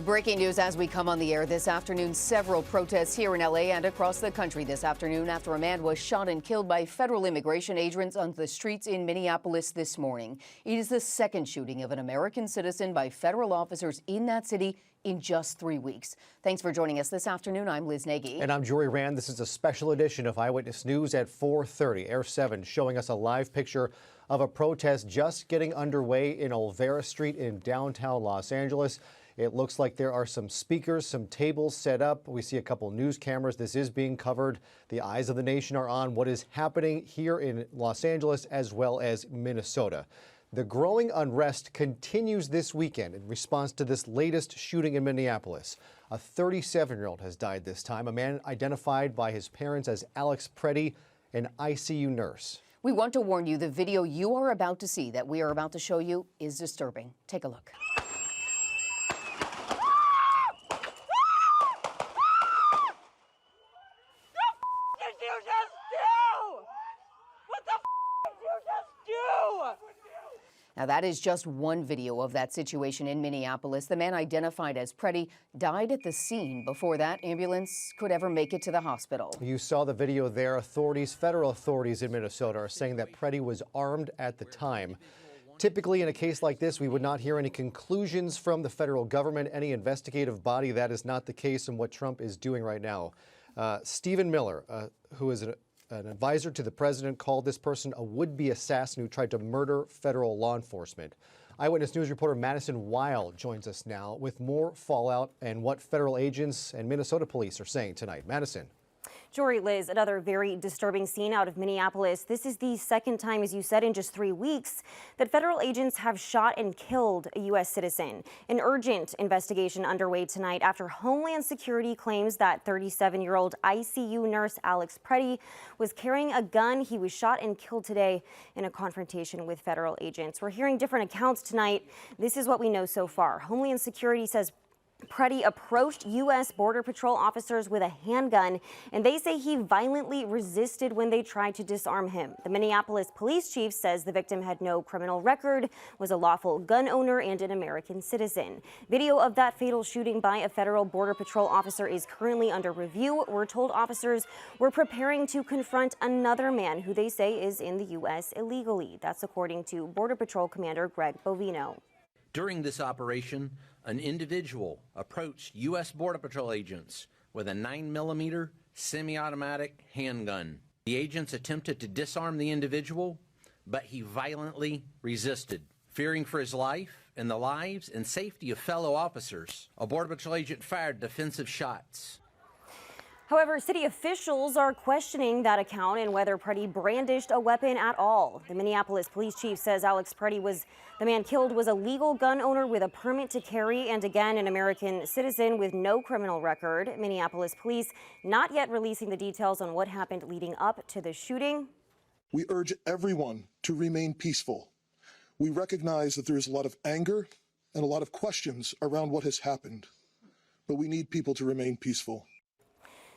Breaking news as we come on the air this afternoon. Several protests here in L.A. and across the country this afternoon after a man was shot and killed by federal immigration agents on the streets in Minneapolis this morning. It is the second shooting of an American citizen by federal officers in that city in just 3 weeks. Thanks for joining us this afternoon. I'm Liz Nagy. And I'm Jory Rand. This is a special edition of Eyewitness News at 4:30. Air 7 showing us a live picture of a protest just getting underway in Olvera Street in downtown Los Angeles. It looks like there are some speakers, some tables set up. We see a couple news cameras. This is being covered. The eyes of the nation are on what is happening here in Los Angeles as well as Minnesota. The growing unrest continues this weekend in response to this latest shooting in Minneapolis. A 37-year-old has died this time, a man identified by his parents as Alex Pretti, an ICU nurse. We want to warn you, the video you are about to see that we are about to show you is disturbing. Take a look. Now, that is just one video of that situation in Minneapolis. The man identified as Pretti died at the scene. Before that ambulance could ever make it to the hospital. You saw the video there. Federal authorities in Minnesota are saying that Pretti was armed at the time. Typically, in a case like this, we would not hear any conclusions from the federal government, any investigative body. That is not the case in what Trump is doing right now. Stephen Miller, who is an advisor to the president, called this person a would-be assassin who tried to murder federal law enforcement. Eyewitness News reporter Madison Weil joins us now with more fallout and what federal agents and Minnesota police are saying tonight. Madison. Jory, Liz, another very disturbing scene out of Minneapolis. This is the second time, as you said, in just 3 weeks that federal agents have shot and killed a U.S. citizen. An urgent investigation underway tonight after Homeland Security claims that 37-year-old ICU nurse Alex Pretti was carrying a gun. He was shot and killed today in a confrontation with federal agents. We're hearing different accounts tonight. This is what we know so far. Homeland Security says Pretti approached U.S. Border Patrol officers with a handgun, and they say he violently resisted when they tried to disarm him. The Minneapolis police chief says the victim had no criminal record, was a lawful gun owner, and an American citizen. Video of that fatal shooting by a federal Border Patrol officer is currently under review. We're told officers were preparing to confront another man who they say is in the U.S. illegally. That's according to Border Patrol Commander Greg Bovino. During this operation, an individual approached U.S. Border Patrol agents with a 9mm semi-automatic handgun. The agents attempted to disarm the individual, but he violently resisted. Fearing for his life and the lives and safety of fellow officers, a Border Patrol agent fired defensive shots. However, city officials are questioning that account and whether Pretti brandished a weapon at all. The Minneapolis police chief says Alex Pretti the man killed was a legal gun owner with a permit to carry and again an American citizen with no criminal record. Minneapolis police not yet releasing the details on what happened leading up to the shooting. We urge everyone to remain peaceful. We recognize that there is a lot of anger and a lot of questions around what has happened, but we need people to remain peaceful.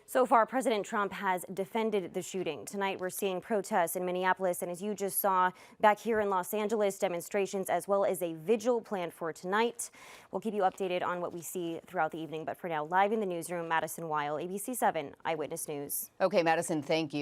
So far, President Trump has defended the shooting. Tonight, we're seeing protests in Minneapolis, and as you just saw back here in Los Angeles, demonstrations as well as a vigil planned for tonight. We'll keep you updated on what we see throughout the evening. But for now, live in the newsroom, Madison Weil, ABC 7 Eyewitness News. Okay, Madison, thank you.